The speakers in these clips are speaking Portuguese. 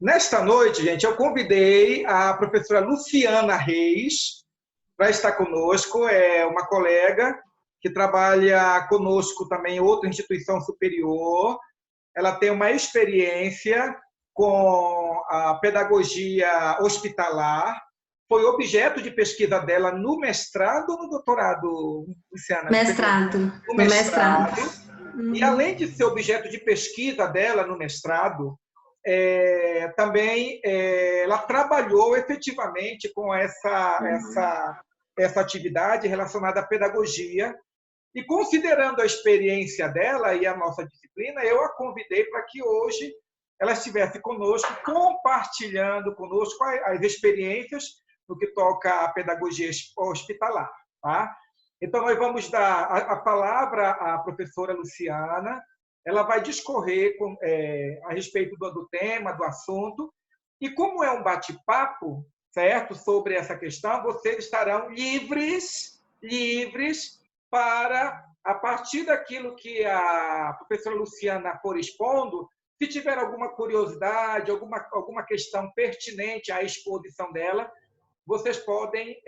Nesta noite, gente, eu convidei a professora Luciana Reis para estar conosco. É uma colega que trabalha conosco também em outra instituição superior. Ela tem uma experiência com a pedagogia hospitalar. Foi objeto de pesquisa dela no mestrado ou no doutorado, Luciana? Mestrado. No No mestrado. mestrado. E além de ser objeto de pesquisa dela no mestrado, também ela trabalhou efetivamente com essa atividade relacionada à pedagogia. E considerando a experiência dela e a nossa disciplina, eu a convidei para que hoje ela estivesse conosco, compartilhando conosco as experiências no que toca à pedagogia hospitalar. Tá? Então, nós vamos dar a palavra à professora Luciana. Ela vai discorrer a respeito do tema, do assunto. E como é um bate-papo, certo, sobre essa questão, vocês estarão livres para, a partir daquilo que a professora Luciana for expondo, se tiver alguma curiosidade, alguma questão pertinente à exposição dela, vocês podem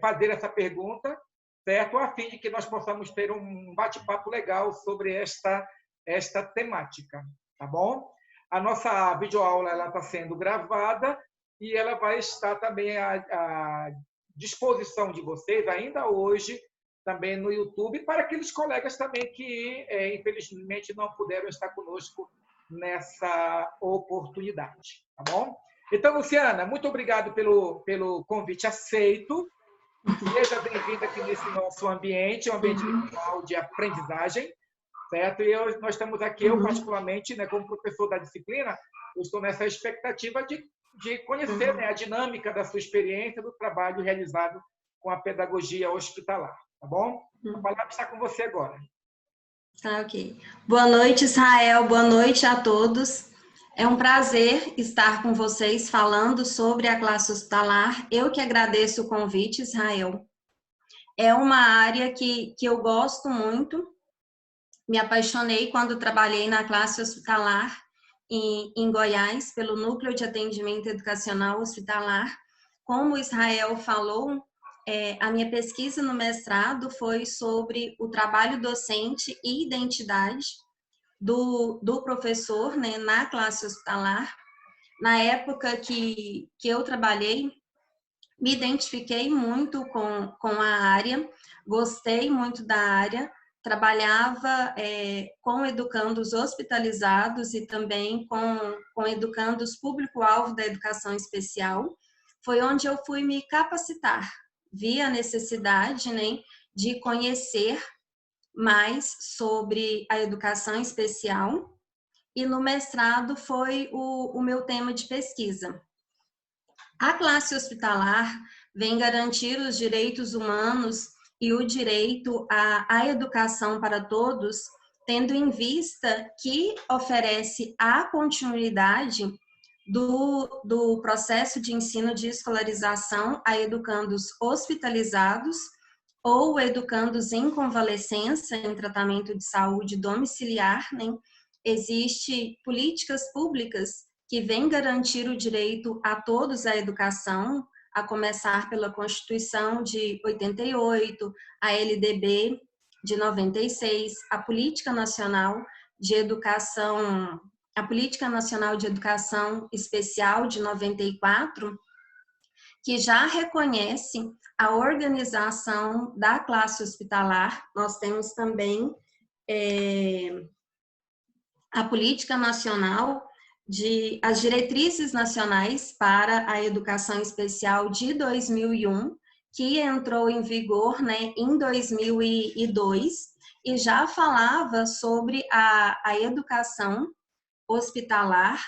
fazer essa pergunta, certo? A fim de que nós possamos ter um bate-papo legal sobre esta temática, tá bom? A nossa videoaula está sendo gravada e ela vai estar também à disposição de vocês ainda hoje, também no YouTube, para aqueles colegas também que, infelizmente, não puderam estar conosco nessa oportunidade, tá bom? Então, Luciana, muito obrigado pelo convite aceito. Seja bem-vinda aqui nesse nosso ambiente, um ambiente virtual de aprendizagem, certo? E nós estamos aqui, eu particularmente, né, como professor da disciplina, eu estou nessa expectativa de conhecer, né, a dinâmica da sua experiência, do trabalho realizado com a pedagogia hospitalar, tá bom? A palavra está com você agora. Tá, ok. Boa noite, Israel, boa noite a todos. É um prazer estar com vocês falando sobre a classe hospitalar. Eu que agradeço o convite, Israel. É uma área que eu gosto muito. Me apaixonei quando trabalhei na classe hospitalar em Goiás, pelo Núcleo de Atendimento Educacional Hospitalar. Como o Israel falou, a minha pesquisa no mestrado foi sobre o trabalho docente e identidade do professor, né, na classe hospitalar. Na época que eu trabalhei, me identifiquei muito com a área, gostei muito da área, trabalhava com educandos hospitalizados e também com educandos público-alvo da educação especial. Foi onde eu fui me capacitar, vi a necessidade, né, de conhecer mais sobre a educação especial, e no mestrado foi o meu tema de pesquisa. A classe hospitalar vem garantir os direitos humanos e o direito à educação para todos, tendo em vista que oferece a continuidade do processo de ensino de escolarização a educandos hospitalizados ou educandos em convalescença em tratamento de saúde domiciliar, né? Existem políticas públicas que vêm garantir o direito a todos à educação, a começar pela Constituição de 88, a LDB de 96, a Política Nacional de Educação, a Política Nacional de Educação Especial de 94, que já reconhece a organização da classe hospitalar. Nós temos também a Política Nacional as diretrizes nacionais para a educação especial de 2001, que entrou em vigor, né, em 2002, e já falava sobre a educação hospitalar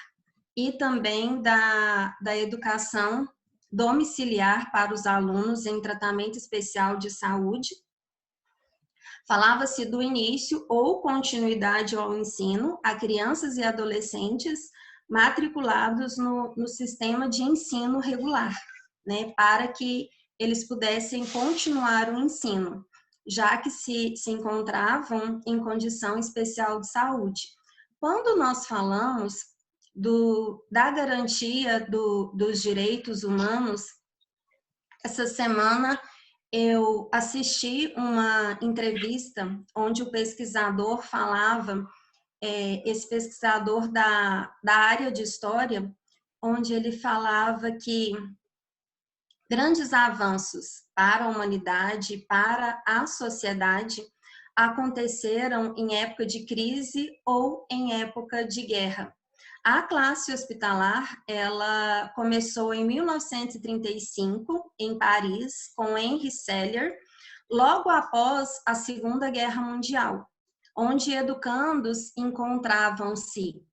e também da educação domiciliar para os alunos em tratamento especial de saúde. Falava-se do início ou continuidade ao ensino a crianças e adolescentes matriculados no sistema de ensino regular, né, para que eles pudessem continuar o ensino, já que se encontravam em condição especial de saúde. Quando nós falamos da garantia dos direitos humanos, essa semana eu assisti uma entrevista onde o pesquisador falava, esse pesquisador da área de história, onde ele falava que grandes avanços para a humanidade, para a sociedade, aconteceram em época de crise ou em época de guerra. A classe hospitalar, ela começou em 1935, em Paris, com Henri Seller, logo após a Segunda Guerra Mundial, onde educandos encontravam-se,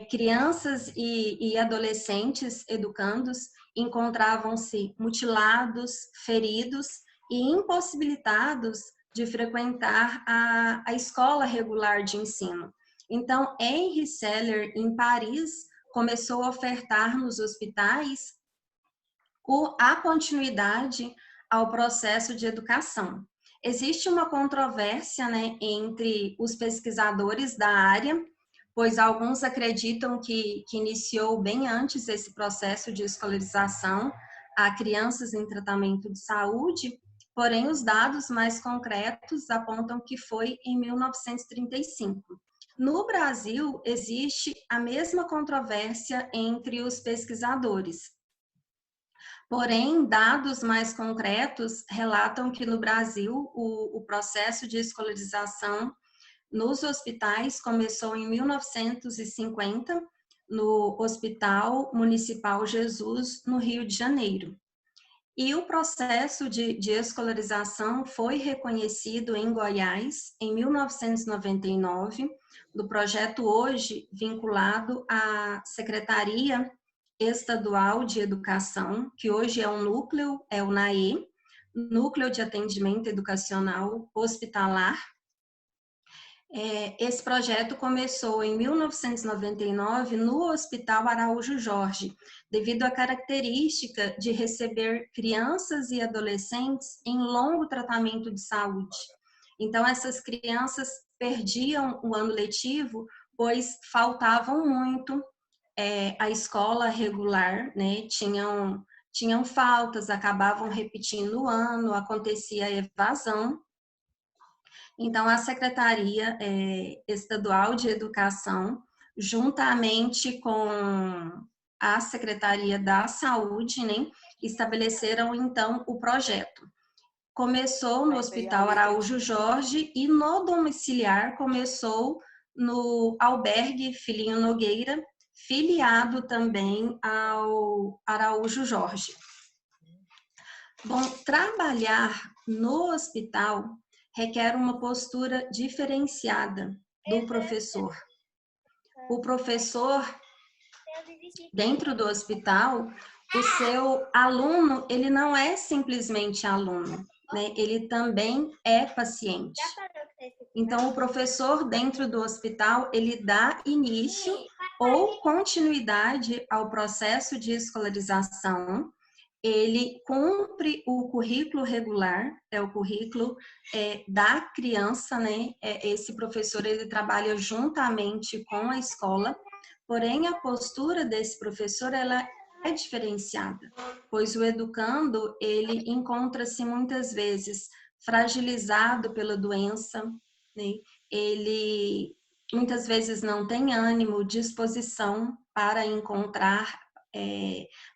crianças e adolescentes educandos encontravam-se mutilados, feridos e impossibilitados de frequentar a escola regular de ensino. Então, Henri Seller, em Paris, começou a ofertar nos hospitais a continuidade ao processo de educação. Existe uma controvérsia, né, entre os pesquisadores da área, pois alguns acreditam que iniciou bem antes esse processo de escolarização a crianças em tratamento de saúde, porém os dados mais concretos apontam que foi em 1935. No Brasil, existe a mesma controvérsia entre os pesquisadores. Porém, dados mais concretos relatam que no Brasil o processo de escolarização nos hospitais começou em 1950, no Hospital Municipal Jesus, no Rio de Janeiro. E o processo de escolarização foi reconhecido em Goiás em 1999, do projeto hoje vinculado à Secretaria Estadual de Educação, que hoje é um núcleo, é o NAE, Núcleo de Atendimento Educacional Hospitalar. Esse projeto começou em 1999 no Hospital Araújo Jorge, devido à característica de receber crianças e adolescentes em longo tratamento de saúde. Então, essas crianças perdiam o ano letivo, pois faltavam muito à escola regular, né? Tinham faltas, acabavam repetindo o ano, acontecia evasão. Então, a Secretaria Estadual de Educação, juntamente com a Secretaria da Saúde, né, estabeleceram, então, o projeto. Começou no Hospital Araújo Jorge e no domiciliar começou no Albergue Filhinho Nogueira, filiado também ao Araújo Jorge. Bom, trabalhar no hospital requer uma postura diferenciada do professor. O professor, dentro do hospital, o seu aluno, ele não é simplesmente aluno, né? Ele também é paciente. Então, o professor dentro do hospital, ele dá início ou continuidade ao processo de escolarização. Ele cumpre o currículo regular, é o currículo da criança, né? Esse professor, ele trabalha juntamente com a escola, porém a postura desse professor, ela é diferenciada, pois o educando, ele encontra-se muitas vezes fragilizado pela doença, né? Ele muitas vezes não tem ânimo, disposição para encontrar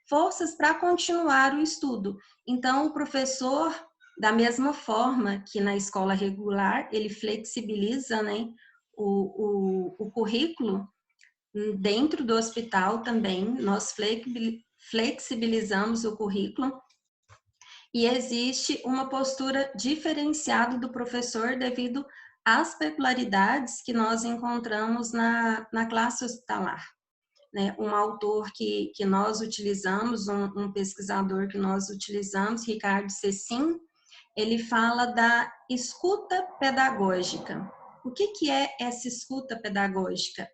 forças para continuar o estudo. Então, o professor, da mesma forma que na escola regular, ele flexibiliza, né, o currículo, dentro do hospital também, nós flexibilizamos o currículo e existe uma postura diferenciada do professor devido às peculiaridades que nós encontramos na classe hospitalar. Né, um autor que nós utilizamos, um pesquisador que nós utilizamos, Ricardo Cecim, ele fala da escuta pedagógica. O que é essa escuta pedagógica?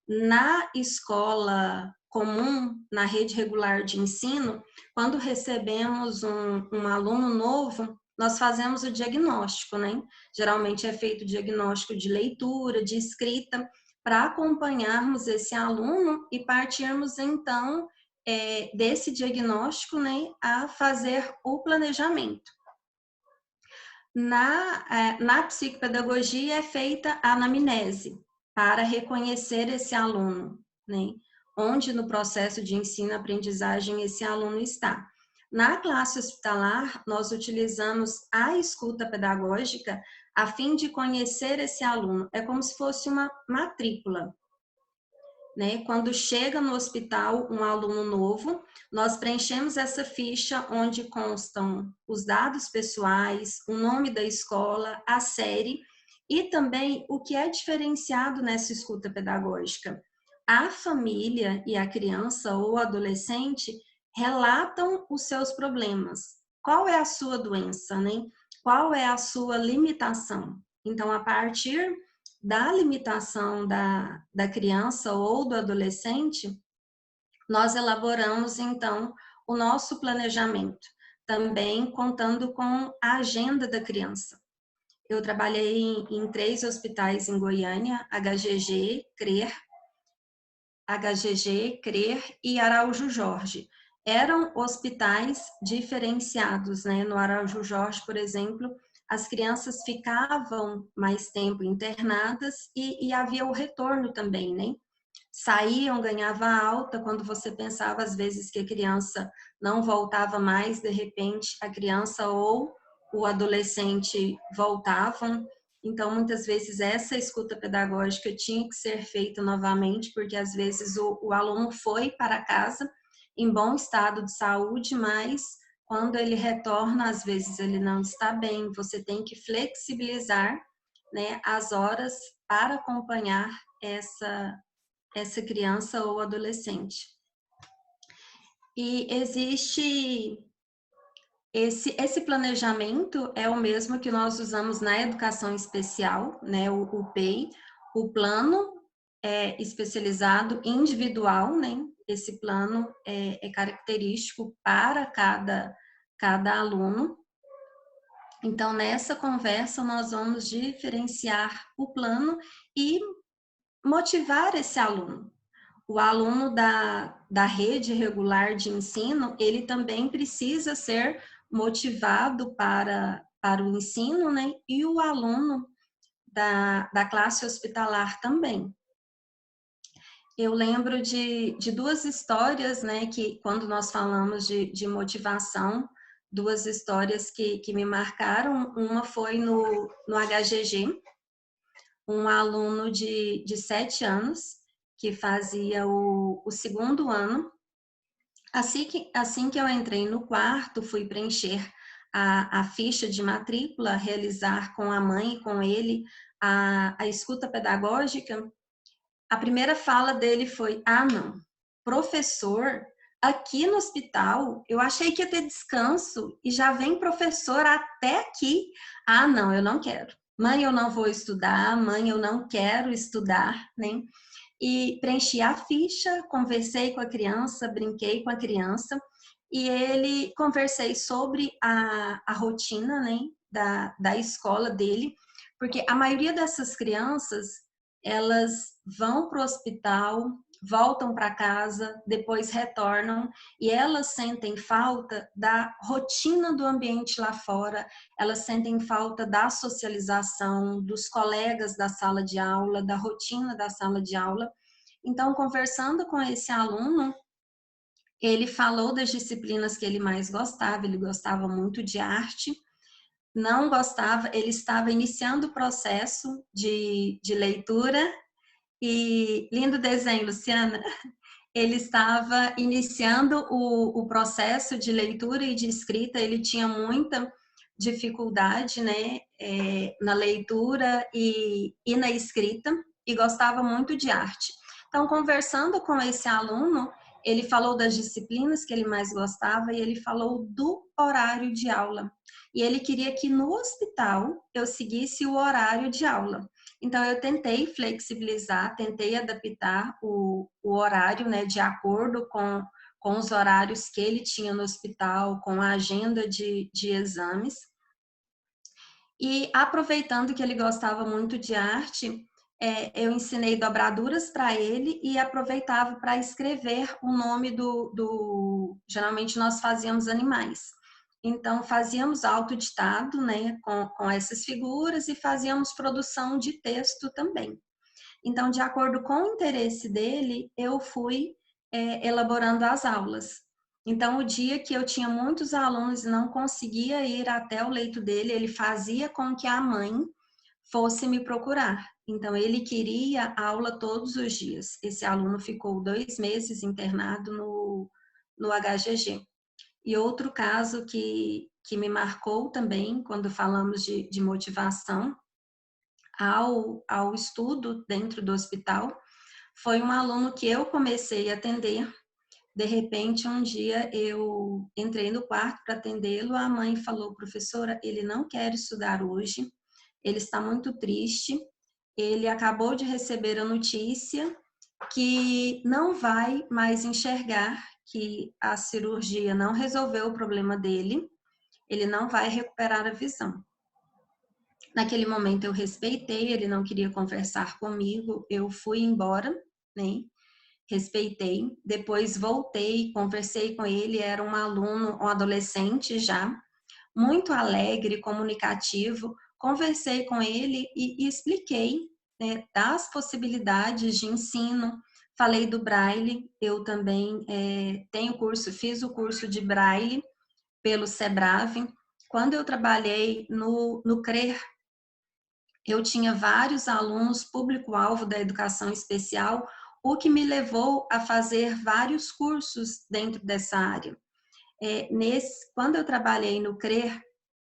Na escola comum, na rede regular de ensino, quando recebemos um aluno novo, nós fazemos o diagnóstico, né? Geralmente é feito o diagnóstico de leitura, de escrita, para acompanharmos esse aluno e partirmos, então, desse diagnóstico, né, a fazer o planejamento. Na psicopedagogia é feita a anamnese para reconhecer esse aluno, né? Onde no processo de ensino-aprendizagem esse aluno está. Na classe hospitalar, nós utilizamos a escuta pedagógica a fim de conhecer esse aluno. É como se fosse uma matrícula, né? Quando chega no hospital um aluno novo, nós preenchemos essa ficha onde constam os dados pessoais, o nome da escola, a série e também o que é diferenciado nessa escuta pedagógica. A família e a criança ou adolescente relatam os seus problemas. Qual é a sua doença, né? Qual é a sua limitação? Então, a partir da limitação da criança ou do adolescente, nós elaboramos, então, o nosso planejamento, também contando com a agenda da criança. Eu trabalhei em 3 hospitais em Goiânia, HGG, CRER e Araújo Jorge. Eram hospitais diferenciados, né? No Araújo Jorge, por exemplo, as crianças ficavam mais tempo internadas e havia o retorno também, né? Saíam, ganhava alta, quando você pensava às vezes que a criança não voltava mais, de repente a criança ou o adolescente voltavam. Então, muitas vezes essa escuta pedagógica tinha que ser feita novamente, porque às vezes o aluno foi para casa em bom estado de saúde, mas quando ele retorna, às vezes ele não está bem, você tem que flexibilizar, né, as horas para acompanhar essa criança ou adolescente. E existe esse planejamento é o mesmo que nós usamos na educação especial, né, o PEI, o plano especializado individual, né, esse plano é característico para cada aluno. Então, nessa conversa, nós vamos diferenciar o plano e motivar esse aluno. O aluno da rede regular de ensino, ele também precisa ser motivado para o ensino, né? E o aluno da classe hospitalar também. Eu lembro de 2 histórias, né, que quando nós falamos de motivação, 2 histórias que me marcaram. Uma foi no HGG, um aluno de 7 anos, que fazia o 2º ano. Assim que eu entrei no quarto, fui preencher a ficha de matrícula, realizar com a mãe e com ele a escuta pedagógica. A primeira fala dele foi: ah, não, professor, aqui no hospital, eu achei que ia ter descanso e já vem professor até aqui. Ah, não, eu não quero. Mãe, eu não vou estudar. Mãe, eu não quero estudar, né? E preenchi a ficha, conversei com a criança, brinquei com a criança e conversei sobre a rotina, né, da escola dele, porque a maioria dessas crianças, elas vão para o hospital, voltam para casa, depois retornam e elas sentem falta da rotina do ambiente lá fora, elas sentem falta da socialização, dos colegas da sala de aula, da rotina da sala de aula. Então, conversando com esse aluno, ele falou das disciplinas que ele mais gostava. Ele gostava muito de arte, não gostava, ele estava iniciando o processo de leitura. E lindo desenho, Luciana. Ele estava iniciando o processo de leitura e de escrita. Ele tinha muita dificuldade, né, na leitura e na escrita, e gostava muito de arte. Então, conversando com esse aluno, ele falou das disciplinas que ele mais gostava e ele falou do horário de aula. E ele queria que no hospital eu seguisse o horário de aula. Então, eu tentei flexibilizar, tentei adaptar o horário, né, de acordo com os horários que ele tinha no hospital, com a agenda de exames. E aproveitando que ele gostava muito de arte, eu ensinei dobraduras para ele e aproveitava para escrever o nome Geralmente nós fazíamos animais. Então, fazíamos autoditado, né, com essas figuras e fazíamos produção de texto também. Então, de acordo com o interesse dele, eu fui elaborando as aulas. Então, o dia que eu tinha muitos alunos e não conseguia ir até o leito dele, ele fazia com que a mãe fosse me procurar. Então, ele queria aula todos os dias. Esse aluno ficou 2 meses internado no HGG. E outro caso que me marcou também, quando falamos de motivação ao estudo dentro do hospital, foi um aluno que eu comecei a atender. De repente, um dia eu entrei no quarto para atendê-lo, a mãe falou: professora, ele não quer estudar hoje, ele está muito triste, ele acabou de receber a notícia que não vai mais enxergar, que a cirurgia não resolveu o problema dele, ele não vai recuperar a visão. Naquele momento eu respeitei, ele não queria conversar comigo, eu fui embora, né? Respeitei, depois voltei, conversei com ele, era um aluno, um adolescente já, muito alegre, comunicativo, conversei com ele e expliquei, né, das possibilidades de ensino, falei do Braille, eu também fiz o curso de Braille pelo Sebrave. Quando eu trabalhei no CRER, eu tinha vários alunos, público-alvo da educação especial, o que me levou a fazer vários cursos dentro dessa área. Quando eu trabalhei no CRER,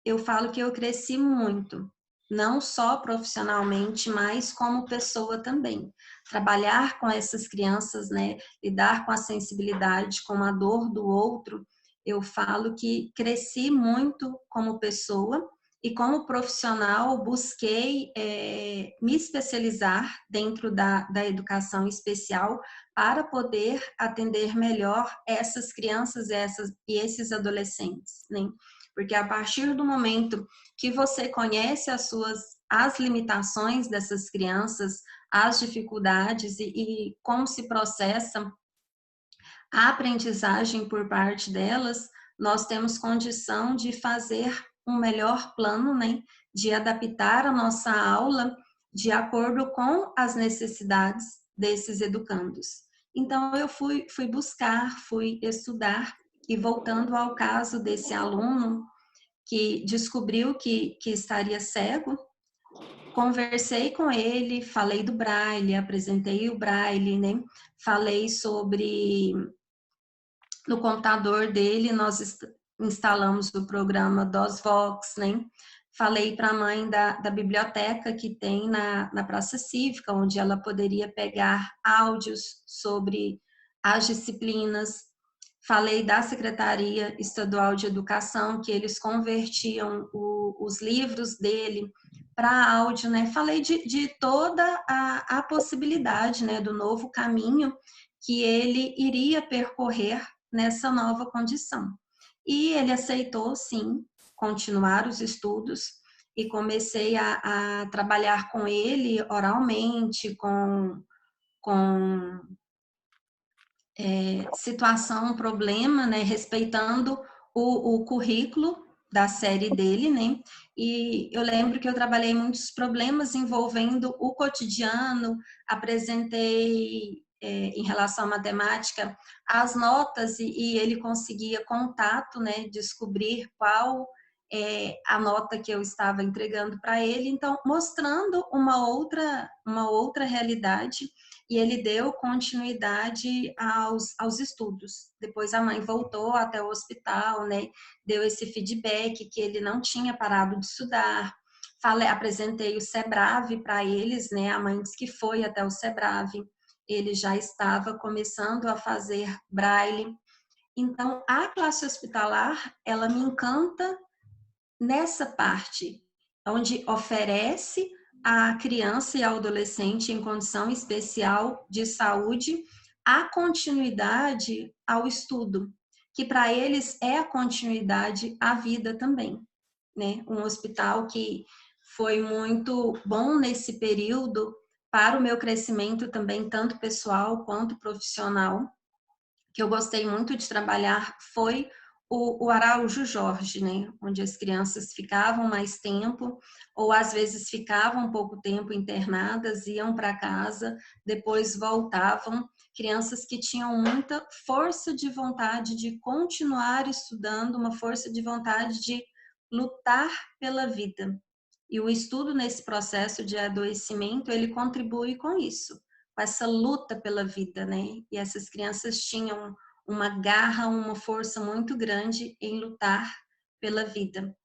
eu falo que eu cresci muito, não só profissionalmente, mas como pessoa também. Trabalhar com essas crianças, né, lidar com a sensibilidade, com a dor do outro, eu falo que cresci muito como pessoa e como profissional busquei me especializar dentro da educação especial para poder atender melhor essas crianças e esses adolescentes, né? Porque a partir do momento que você conhece as limitações dessas crianças, as dificuldades e como se processa a aprendizagem por parte delas, nós temos condição de fazer um melhor plano, né? De adaptar a nossa aula de acordo com as necessidades desses educandos. Então, eu fui buscar, fui estudar, e voltando ao caso desse aluno que descobriu que estaria cego, conversei com ele, falei do Braille, apresentei o Braille, né? Falei sobre, no computador dele, nós instalamos o programa DOSVox, né? Falei para a mãe da biblioteca que tem na Praça Cívica, onde ela poderia pegar áudios sobre as disciplinas. Falei da Secretaria Estadual de Educação, que eles convertiam os livros dele para áudio, né? Falei de toda a possibilidade, né, do novo caminho que ele iria percorrer nessa nova condição. E ele aceitou, sim, continuar os estudos e comecei a trabalhar com ele oralmente, com situação, problema, né, respeitando o currículo da série dele, né, e eu lembro que eu trabalhei muitos problemas envolvendo o cotidiano, apresentei em relação à matemática as notas e ele conseguia contato, né, descobrir qual a nota que eu estava entregando para ele, então mostrando uma outra realidade, e ele deu continuidade aos estudos. Depois a mãe voltou até o hospital, né, deu esse feedback que ele não tinha parado de estudar. Apresentei o Sebrave para eles, né, a mãe disse que foi até o Sebrave, ele já estava começando a fazer Braille. Então, a classe hospitalar, ela me encanta nessa parte, onde oferece à criança e ao adolescente em condição especial de saúde a continuidade ao estudo, que para eles é a continuidade à vida também, né? Um hospital que foi muito bom nesse período para o meu crescimento também, tanto pessoal quanto profissional, que eu gostei muito de trabalhar, foi o Araújo Jorge, né? Onde as crianças ficavam mais tempo, ou às vezes ficavam pouco tempo internadas, iam para casa, depois voltavam. Crianças que tinham muita força de vontade de continuar estudando, uma força de vontade de lutar pela vida. E o estudo nesse processo de adoecimento, ele contribui com isso, com essa luta pela vida, né? E essas crianças tinham uma garra, uma força muito grande em lutar pela vida.